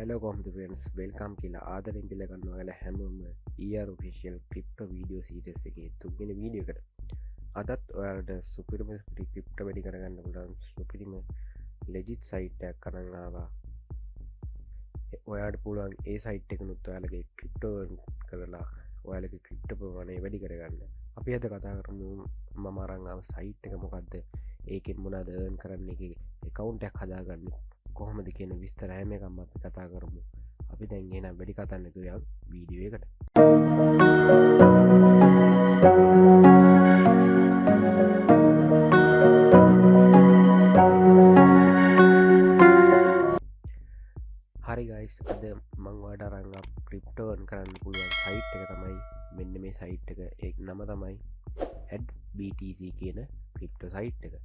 Hello friends, welcome කියලා ආදරෙන් පිළිගන්න ඔයාලා හැමෝම ER official crypto video series එකේ තුන්වෙනි වීඩියෝ එකට. අදත් ඔයාලට සුපිරිම crypto වැඩි කරගන්න පුළුවන් සුපිරිම legit site එකක් අරන් ආවා. ඔයාලට පුළුවන් ඒ site එකනොත් ඔයාලගේ crypto කරලා ඔයාලගේ crypto ප්‍රමාණය වැඩි කරගන්න. අපි අද කතා කරමු මම අරන් ආව site එක මොකද්ද? ඒකෙන් මොනවද earn කරන්න එකේ account එකක් හදාගන්නේ කොහොමද කියන විස්තර හැම එකක්ම අපි කතා කරමු. අපි දැන් එහෙනම් වැඩි කතා නැතුව යමු වීඩියෝ එකට. හරි guys, අද මම ඔයාලට අරන් ආව ක්‍රිප්ටෝ earn කරන්න පුළුවන් site එක තමයි මෙන්න මේ site එක. ඒක නම තමයි adBTC කියන ක්‍රිප්ටෝ site එක.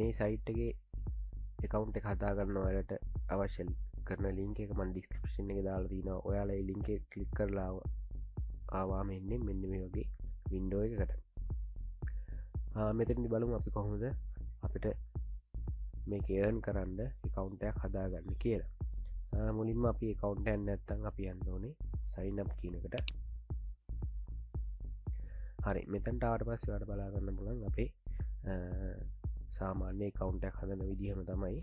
මේ site එකේ account එක හදාගන්න ඔයාලට අවශ්‍ය කරන link එක මම description එකේ දාලා තියෙනවා. ඔයාලා ඒ link එක click කරලා ආවාම එන්නේ මෙන්න මේ වගේ window එකකට. මෙතනදී බලමු අපි කොහොමද අපිට මේක earn කරන්න account එකක් හදාගන්න කියලා. මුලින්ම අපි account එකක් නැත්නම් අපි යන්න ඕනේ sign up කියන එකට. හරි, මෙතනට ආවට පස්සේ ඔයාලට බලා ගන්න පුළුවන් අපේ සාමාන්‍ය account එකක් හදන විදිහම තමයි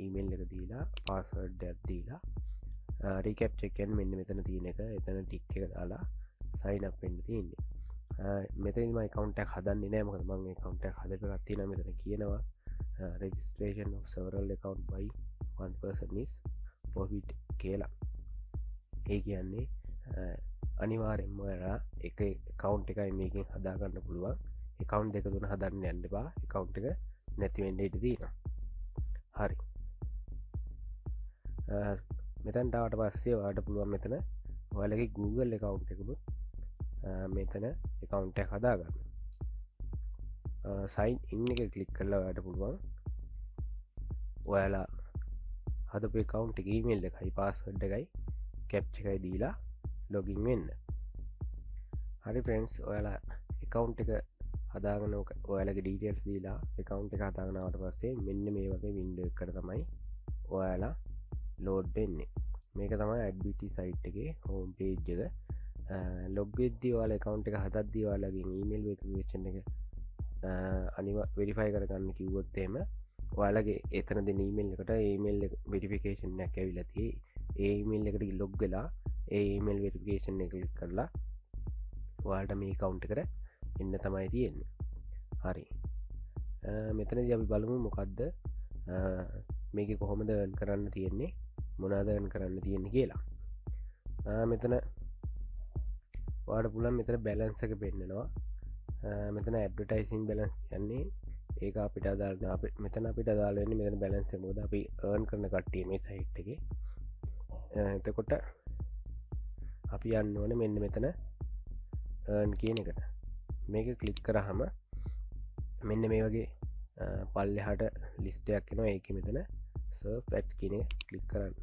email එක දීලා password එකක් දීලා recaptcha එක කියන්නේ මෙන්න මෙතන තියෙන එක. එතන tick එක දාලා sign up වෙන්න තියෙන්නේ. මෙතනින් මම account එකක් හදන්නේ නැහැ මොකද මම account එකක් හදපු එකක් තියෙනවා. මෙතන කියනවා registration of several account by one person is forbidden කියලා. ඒ කියන්නේ අනිවාර්යෙන්ම ඔයාලා එක account එකයි මේකෙන් හදාගන්න පුළුවන්. account දෙක තුන හදන්න යන්න එපා. account එක නැති වෙන්න ඉඩ තියෙනවා. හරි, මෙතනට ආවට පස්සේ ඔයාලට පුළුවන් මෙතන ඔයාලගේ Google account එකකුත් මෙතන account එක හදාගන්න. sign in එක ක්ලික් කරලා ඔයාලට පුළුවන් ඔයාලා හදපු account එකේ email එකයි password එකයි captcha එකයි දීලා login වෙන්න. හරි friends, ඔයාලා account එක හදාගෙන ඔයාලගේ details දීලා account එක හදාගෙන ආවට පස්සේ මෙන්න මේ වගේ window එකකට තමයි ඔයාලා load වෙන්නේ. මේක තමයි adBTC site එකේ home page එක. log වෙද්දී ඔයාලා account එක හදද්දී ඔයාලගේ email verification එක verify කරගන්න කිව්වොත් එහෙම ඔයාලගේ එතන දෙන email එකට email verification එකක් ඇවිල්ලා තියෙයි. ඒ email එකට log වෙලා ඒ email verification එක ක්ලික් කරලා ඔයාලට මේ account එකට එන්න තමයි තියෙන්නේ. හරි, මෙතනදී අපි බලමු මොකද්ද මේක කොහොමද earn කරන්න තියෙන්නේ, මොනවද earn කරන්න තියෙන්නේ කියලා. මෙතන ඔයාලට පුළුවන් මෙතන balance එක පෙන්නනවා. මෙතන advertising balance කියන්නේ ඒක අපිට අදාළ මෙතන අපිට අදාළ වෙන්නේ මෙතන balance එක. මොකද අපි earn කරන කට්ටිය මේ site එකේ. එතකොට අපි යන්න ඕනේ මෙන්න මෙතන earn කියන එකට. මේක ක්ලික් කරාම මෙන්න මේ වගේ පල්ලෙහාට ලිස්ට් එකක් එනවා. ඒකේ මෙතන surf at කියන එක ක්ලික් කරන්න.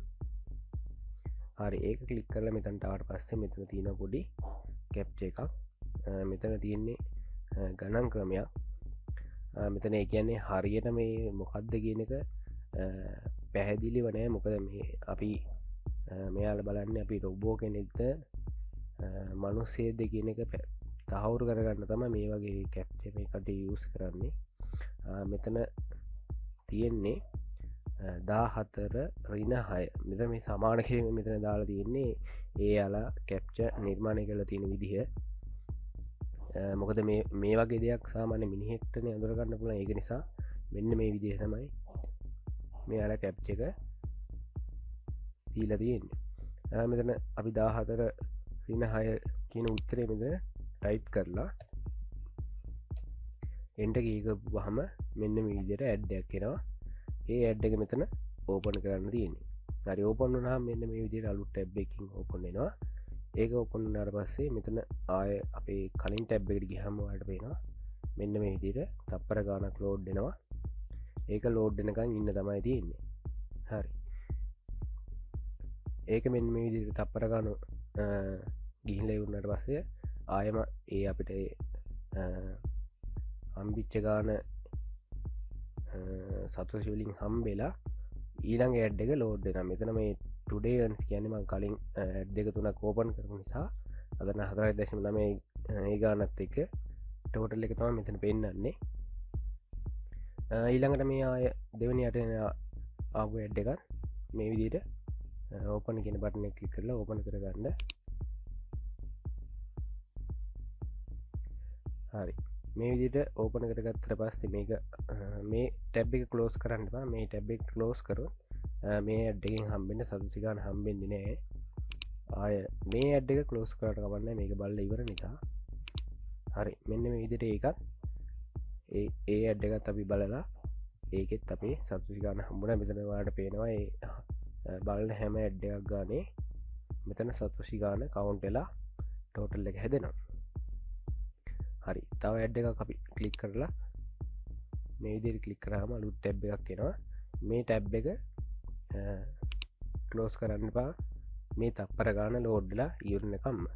හරි, ඒක ක්ලික් කරලා මෙතනට ආවට පස්සේ මෙතන තියෙන පොඩි captcha එකක්. මෙතන තියෙන්නේ ගණන් ක්‍රමයක්. මෙතන ඒ කියන්නේ හරියට මේ මොකද්ද කියන එක පැහැදිලිව නැහැ. මොකද මේ අපි මෙයාලා බලන්නේ අපි රොබෝ කෙනෙක්ද මිනිස්සෙක්ද කියන එක තහවුරු කරගන්න තමයි මේ වගේ captcha මේකට use කරන්නේ. මෙතන තියෙන්නේ 14-6. මෙතන මේ සමාන කිරීම මෙතන දාලා තියෙන්නේ ඒ යාලා captcha නිර්මාණය කරලා තියෙන විදිහ. මොකද මේ වගේ දෙයක් සාමාන්‍ය මිනිහෙක්ටනේ අඳුර ගන්න පුළුවන්. ඒක නිසා මෙන්න මේ විදිහ තමයි මේ යාලා captcha එක දීලා තියෙන්නේ. මෙතන අපි 14-6 කියන උත්තරේ මෙතන ටයිප් කරලා එන්ටර් කී ගහම මෙන්න මේ විදිහට ඇඩ් එකක් එනවා. ඒ ඇඩ් එක මෙතන ඕපන් කරන්න තියෙන්නේ. හරි, ඕපන් වුණාම මෙන්න මේ විදිහට අලුත් ටැබ් එකකින් ඕපන් වෙනවා. ඒක ඕපන් වුණාට පස්සේ මෙතන ආයේ අපේ කලින් ටැබ් එකට ගියහම ඔයාලට පේනවා මෙන්න මේ විදිහට තප්පර ගානක් ලෝඩ් වෙනවා. ඒක ලෝඩ් වෙනකන් ඉන්න තමයි තියෙන්නේ. හරි, ඒක මෙන්න මේ විදිහට තප්පර ගාන ගිහිල්ලා ඉවරනට පස්සේ ආයෙම ඒ අපිට හම්බිච්ච ගාන සතුටු වලින් හම්බෙලා ඊළඟ ඇඩ් එක ලෝඩ් වෙනවා. මෙතන මේ ටුඩේ earns කියන්නේ මම කලින් ඇඩ් දෙක තුනක් ඕපන් කරපු නිසා අදන 4.9 ඒ ගානත් එක්ක ටෝටල් එක තමයි මෙතන පෙන්නන්නේ. ඊළඟට මේ ආය දෙවෙනි යට ආපු ඇඩ් එකත් මේ විදිහට ඕපන් කියන බටන් එක ක්ලික් කරලා ඕපන් කරගන්න. හරි මේ විදිහට ඕපන් කරගත්තට පස්සේ මේක මේ ටැබ් එක ක්ලෝස් කරන්න එපා. මේ ටැබ් එක ක්ලෝස් කරොත් මේ ඇඩ් එකෙන් හම්බෙන්න සතුටු ගන්න හම්බෙන්නේ නැහැ. ආය මේ ඇඩ් එක ක්ලෝස් කරලා කවන්නේ මේක බලලා ඉවර නිසා. හරි මෙන්න මේ විදිහට ඒකත් ඒ ඇඩ් එකත් අපි බලලා ඒකෙත් අපි සතුටු ගන්න හම්බුණා. මෙතන ඔයාලට පේනවා ඒ බලන හැම ඇඩ් එකක් ගානේ මෙතන සතුටු ගන්න කවුන්ට් වෙලා ටෝටල් එක හැදෙනවා. හරි තව ඇඩ් එකක් අපි ක්ලික් කරලා මේ විදිහට ක්ලික් කරාම අලුත් ටැබ් එකක් එනවා. මේ ටැබ් එක ක්ලෝස් කරන්න එපා. මේ තප්පර ගාන ලෝඩ් වෙලා ඉවරනකම්ම.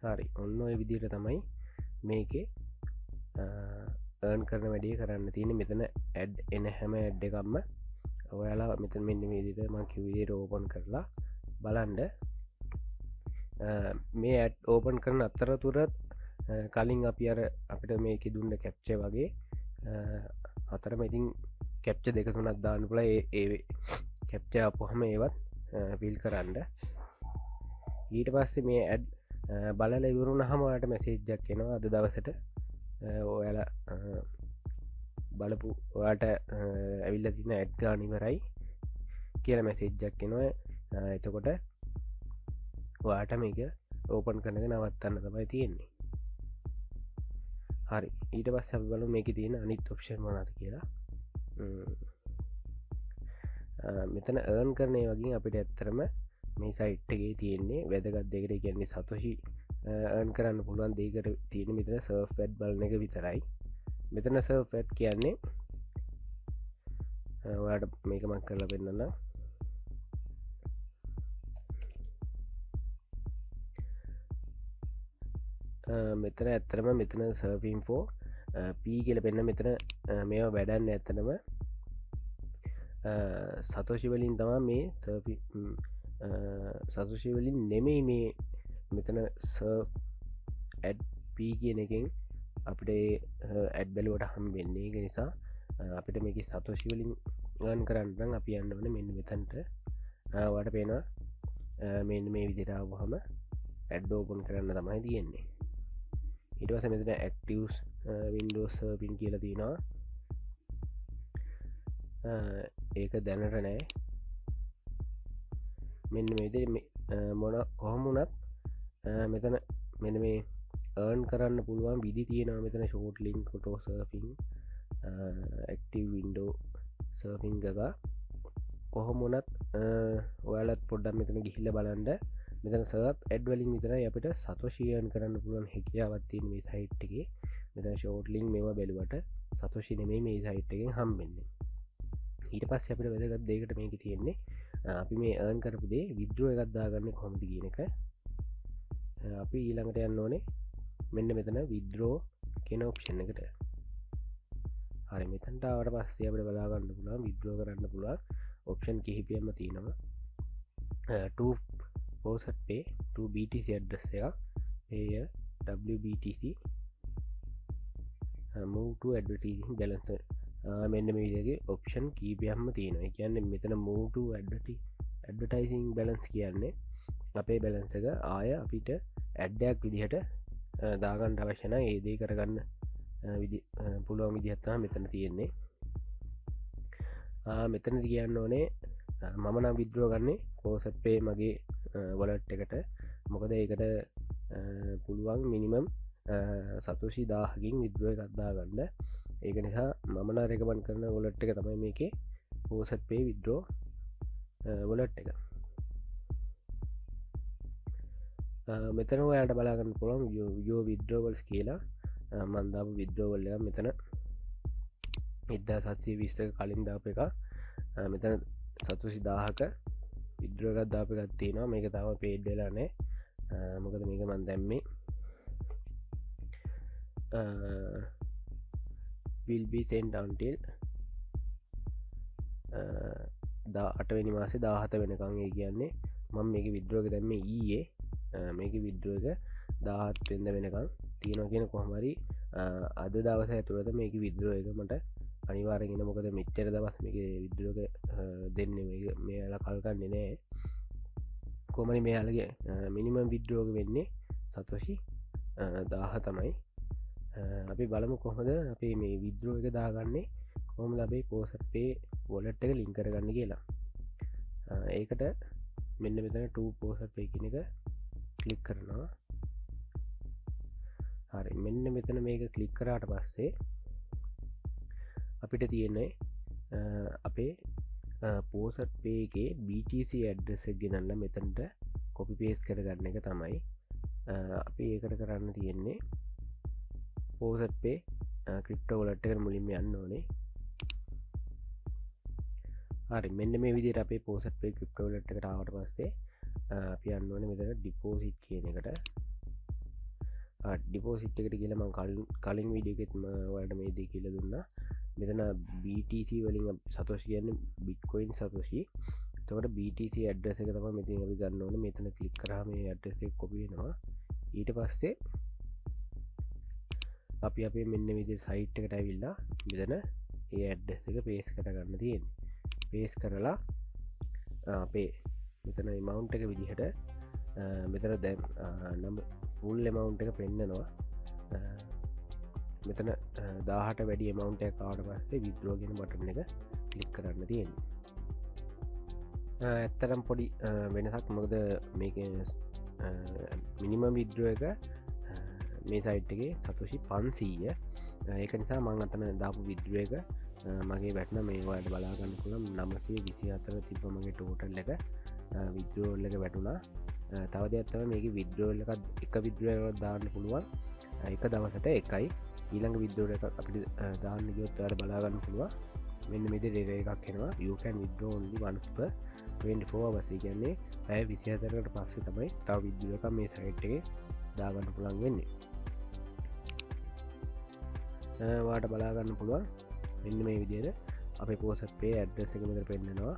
හරි ඔන්න ඔය විදිහට තමයි මේකේ earn කරන වැඩේ කරන්න තියෙන්නේ. මෙතන ඇඩ් එන හැම ඇඩ් එකක්ම ඔයාලා මෙතන මෙන්න මේ විදිහට මම කිව්ව විදිහට ඕපන් කරලා බලන්න. මේ ඇඩ් ඕපන් කරන අතරතුරත් කලින් අපි අර අපිට මේක දුන්න කැප්චර් වගේ අතරම ඉතින් කැප්චර් දෙක තුනක් දාන්න පුළුවන්. ඒ කැප්චර් අපුවම ඒවත් ෆිල් කරන්න. ඊට පස්සේ මේ ඇඩ් බලලා ඉවරුනහම ඔයාලට මැසේජ් එකක් එනවා. අද දවසට ඔයාලා බලපු ඔයාලට ඇවිල්ලා තියෙන ඇඩ් ගාන ඉවරයි කියලා මැසේජ් එකක් එනවා. එතකොට ඔයාට මේක ඕපන් කරනක නවත්තන්න තමයි තියෙන්නේ. හරි ඊට පස්සේ අපි බලමු මේකේ තියෙන අනිත් ඔප්ෂන් මොනවද කියලා. මෙතන earn කරන ඒ වගේ අපිට ඇත්තරම මේ සයිට් එකේ තියෙන්නේ වැදගත් දෙයකට. කියන්නේ සතොෂි earn කරන්න පුළුවන් දෙයකට තියෙන මෙතන surf ad බලන එක විතරයි. මෙතන surf ad කියන්නේ ඔයාලට මේක මම කරලා පෙන්නන්නම්. මෙතන ඇත්තරම මෙතන සර්ෆින්ෆෝ පී කියල පෙන්න්න. මෙතන මේවා වැඩන්න ඇත්තනම සතෝෂි වලින් තමා මේ සතුෂි වලින් නෙමෙයි මේ මෙතන ඇඩ් පී කියන එකෙන් අපිට ඇඩ් බැලුවට හම් වෙන්නේ. එක නිසා අපිට මේක සතෝෂි වලින් ගන් කරන්න අපි යන්න වන මෙන්න මෙතන්ට වට පේනවා. මෙන්න මේ විදිරාවහම ඇඩ් ඕපන් කරන්න තමයි තියෙන්නේ. ඊට පස්සේ මෙතන ඇක්ටිව්ස් වින්ඩෝස් පින් කියලා තියෙනවා. ඒක දැනට නෑ. මෙන්න මේ විදිහට මොන කොහොම වුණත් මෙතන මෙන්න මේ earn කරන්න පුළුවන් විදි තියෙනවා. මෙතන short link photo surfing active window surfing එක කොහොම වුණත් ඔයාලත් පොඩ්ඩක් මෙතන ගිහිල්ලා බලන්න. මෙතන සර්ෆ් ඇඩ් වලින් විතරයි අපිට සතෝෂි earn කරන්න පුළුවන් හැකියාවක් තියෙන මේ සයිට් එකේ. මෙතන short link මේවා බැලුවට සතෝෂි නෙමෙයි මේ සයිට් එකෙන් හම්බෙන්නේ. ඊට පස්සේ අපිට වැදගත් දෙයකට මේක තියෙන්නේ අපි මේ earn කරපු දේ withdraw එකක් දාගන්නේ කොහොමද කියන එක. අපි ඊළඟට යන්න ඕනේ මෙන්න මෙතන withdraw කියන ඔප්ෂන් එකට. හරි මෙතනට ආවට පස්සේ අපිට බලා ගන්න පුළුවන් withdraw කරන්න පුළුවන් ඔප්ෂන් කිහිපයක්ම තියෙනවා. to FauccetPay to BTC address එක, pay WBTC, move to advertising balance. මෙන්න මේ විදිහේ ඔප්ෂන් කීපයක්ම තියෙනවා. ඒ කියන්නේ මෙතන move to advertising balance කියන්නේ අපේ බැලන්ස් එක ආය අපිට ඇඩ් එකක් විදිහට දාගන්න අවශ්‍ය නම් ඒ දේ කරගන්න පුළුවන් විදිහක් තමයි මෙතන තියෙන්නේ. මෙතනදි කියන්න ඕනේ මම නම් withdraw ගන්නේ FauccetPay මගේ wallet එකට. මොකද ඒකට පුළුවන් මිනිමම් සතෝෂි 1000කින් withdraw එකක් දාගන්න. ඒක නිසා මම නම් recommend කරන wallet එක තමයි මේකේ FauccetPay withdraw wallet එක. මෙතන ඔයාලට බලා ගන්න පුළුවන් your withdrawals කියලා. මම දාපු withdrawal එක මෙතන 1720 කලින් දාපු එක. මෙතන සතෝෂි 1000ක withdraw එකක් දාපු එකක් තියෙනවා. මේක තාම paid වෙලා නැහැ. මොකද මේක මම දැම්මේ will be sent until 18 මාසේ 17 වෙනකන්. ඒ කියන්නේ මම මේක විද්‍රෝ එක දැම්මේ ඊයේ. මේක විද්‍රෝ එක 17 වෙනිදා වෙනකන් තියෙනවා කියන කොහොම හරි අද දවස ඇතුළත මේක විද්‍රෝ එක මට අනිවාර්යෙන් එන. මොකද මෙච්චර දවස් මේක විද්‍රෝ එක දෙන්නේ මේලා කල් ගන්නේ නෑ. කොහොම හරි මෙයාලගේ මිනිමම් විද්‍රෝ එක වෙන්නේ සතෝෂි 1000 තමයි. අපි බලමු කොහොමද අපි මේ විද්‍රෝ එක දාගන්නේ, කොහොමද අපි FauccetPay wallet එක link කරගන්න කියලා. ඒකට මෙන්න මෙතන to FauccetPay කියන එක ක්ලික් කරනවා. හරි, මෙන්න මෙතන මේක ක්ලික් කරාට පස්සේ අපිට තියෙන්නේ අපේ FauccetPay එකේ BTC ඇඩ්‍රස් එක ගෙනල්ලා මෙතනට copy paste කරගන්න එක තමයි අපි ඒකට කරන්න තියෙන්නේ. FauccetPay ක්‍රිප්ටෝ wallet එකට මුලින්ම යන්න ඕනේ. හරි, මෙන්න මේ විදිහට අපේ FauccetPay ක්‍රිප්ටෝ wallet එකට ආවට පස්සේ අපි යන්න ඕනේ මෙතන ඩිපොසිට් කියන එකට. ඩිපොසිට් එකට කියලා මම කලින් වීඩියෝ එකෙත් ඔයාලට මේ දේ කියලා දුන්නා. මෙතන BTC වලින් සතෝෂි කියන්නේ Bitcoin සතෝෂි. එතකොට BTC ඇඩ්‍රස් එක තමයි මෙතන අපි ගන්න ඕනේ. මෙතන ක්ලික් කරාම මේ ඇඩ්‍රස් එක කොපි වෙනවා. ඊට පස්සේ අපි අපේ මෙන්න විදිහට සයිට් එකට ඇවිල්ලා මෙතන ඒ ඇඩ්‍රස් එක පේස්ට් කරගන්න තියෙන්නේ. පේස්ට් කරලා අපේ මෙතන amount එක විදිහට මෙතන දැන් ෆුල් amount එක පෙන්නනවා. මෙතන 1000ට වැඩි amount එකක් ආවට පස්සේ withdraw කියන බටන් එක ක්ලික් කරන්න තියෙන්නේ. ඇත්තටම පොඩි වෙනසක්, මොකද මේක මිනිමම් withdraw එක මේ සයිට් එකේ සතෝෂි 500. ඒක නිසා මං අතන දාපු withdraw එක මගේ වැටන මේ ඔයාලට බලා ගන්න පුළුවන් 924 තිබ්බ මගේ ටෝටල් එක withdrawal එක වැටුණා. තව දෙයක් තමයි මේකේ withdrawal එකක් එක withdrawal එකක් දාන්න පුළුවන් එක දවසට එකයි. ඊළඟ withdrawal එකක් අපිට දාන්න ගියොත් ඔයාලට බලා ගන්න පුළුවන් මෙන්න මේ දෙක එකක් එනවා. you can withdraw only once per 24 hours. ඒ කියන්නේ පැය 24කට පස්සේ තමයි තව withdrawal එකක් මේ සයිට් එකේ දාගන්න පුළුවන් වෙන්නේ. ඔයාලට බලා ගන්න පුළුවන් මෙන්න මේ විදිහට අපේ FauccetPay ඇඩ්‍රස් එක මෙතන පෙන්නනවා.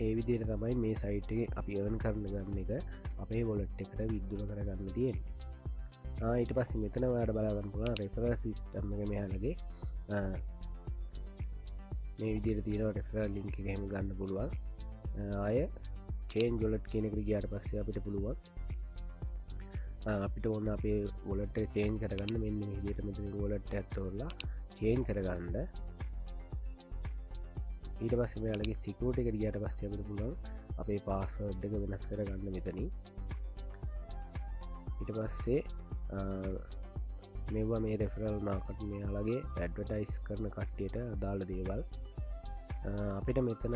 ඒ විදිහට තමයි මේ සයිට් එකේ අපි earn කරන ගන්න එක අපේ wallet එකට withdraw කරගන්න තියෙන්නේ. ඊට පස්සේ මෙතන ඔයාලට බලා ගන්න පුළුවන් referral system එක මෙයාලගේ මේ විදිහට තියෙනවා. referral link එක එහෙම ගන්න පුළුවන්. ආය change wallet කියන එකට ගියාට පස්සේ අපිට පුළුවන් අපිට ඕන අපේ wallet එක change කරගන්න. මෙන්න මේ විදිහට මෙතන wallet එකක් තෝරලා change කරගන්න. ඊට පස්සේ මෙයාලගේ security එකට ගියාට පස්සේ අපිට පුළුවන් අපේ password එක වෙනස් කරගන්න මෙතනින්. ඊට පස්සේ මේවා මේ referral මාකට මෙයාලගේ advertise කරන කට්ටියට අදාළ දේවල් අපිට මෙතන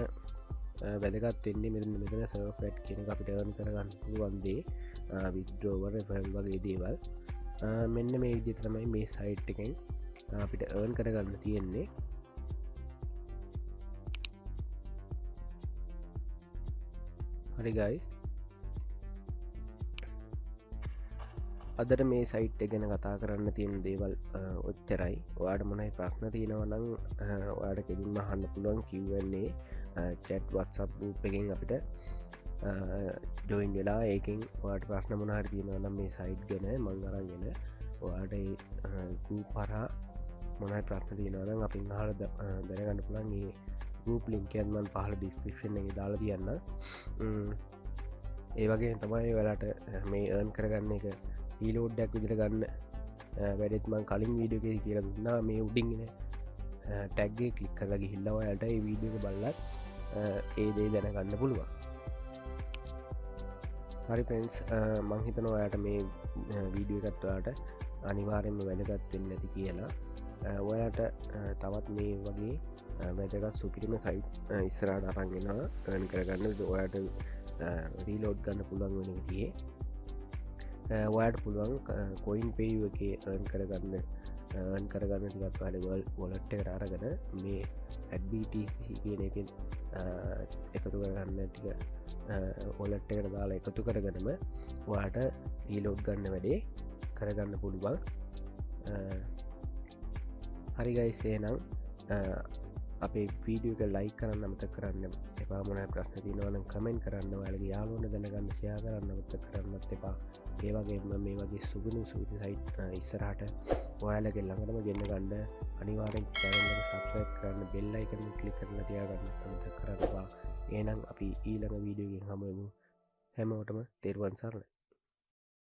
වැදගත් වෙන්නේ මෙතන server fat කියන එක අපිට earn කරගන්න පුළුවන් දේ, withdrawal referral වගේ දේවල්. මෙන්න මේ විදිහට තමයි මේ site එකෙන් අපිට earn කරගන්න තියෙන්නේ. හරි guys, අදට මේ සයිට් එක ගැන කතා කරන්න තියෙන දේවල් ඔච්චරයි. ඔයාලට මොනවයි ප්‍රශ්න තියෙනවා නම් ඔයාලට කෙලින්ම අහන්න පුළුවන් Q&A chat WhatsApp group එකෙන් අපිට join වෙලා ඒකෙන් ඔයාලට ප්‍රශ්න මොන හරි තියෙනවා නම් මේ සයිට් ගැන මම අරගෙන ඔයාලට ඒ group හරහා මොන හරි ප්‍රශ්න තියෙනවා නම් අපින් අහලා දැනගන්න පුළුවන්. මේ group link එක මම පහළ description එකේ දාලා තියන්නම්. ඒ වගේ තමයි ඔයාලට මේ earn කරගන්න එක රීලෝඩ් එකක් විදිහට ගන්න වැඩෙත් මම කලින් වීඩියෝ එකේ කියලා දුන්නා. මේ උඩින් ඉන්නේ ටැග් එක ක්ලික් කරලා ගිහිල්ලා ඔයාලට මේ වීඩියෝ එක බලලත් ඒ දේ දැනගන්න පුළුවන්. හරි friends, මම හිතනවා ඔයාලට මේ වීඩියෝ එකත් ඔයාලට අනිවාර්යයෙන්ම වැදගත් වෙන්න ඇති කියලා. ඔයාලට තවත් මේ වගේ වැදගත් සුපිරිම සයිට් ඉස්සරහට අරන් එනවා earn කරගන්න. ඔයාලට රීලෝඩ් ගන්න පුළුවන් වෙන විදිහේ ඔයාලට පුළුවන් coinpayu එකේ earn කරගන්න ටිකක් wallet එකට අරගෙන මේ adBTC කියන එකෙන් එකතු කරගන්න ටික wallet එකට දාලා එකතු කරගෙනම ඔයාලට රීලෝඩ් ගන්න වැඩේ කරගන්න පුළුවන් හරිගයිසේ නම් අපේ වීඩියක ලයි කරන්න අමත කරන්න එපා මොන ප්‍රශ්න තිනවන කමෙන්ට් කරන්න වැලගේ යාලෝන දැනගන්න ෂයා කරන්න අමත කරන්නත් එපා ඒවගේම මේ වගේ සුබිනු සුවිති සයිට් ඉස්සරහට ඔයාලගේ ළඟටම ගෙන්න්න ගණ්ඩ අනිවාරෙන් චැනල සබ්ස්ක්‍රයිබ් කරන්න බෙල්ලයි කරන කලික් කරන තියාගන්න අමත කරන්නවා ඒනම් අපි ඊළඟ වීඩියෝගෙන් හමුවමු හැමෝටම තෙරුවන් සරණයි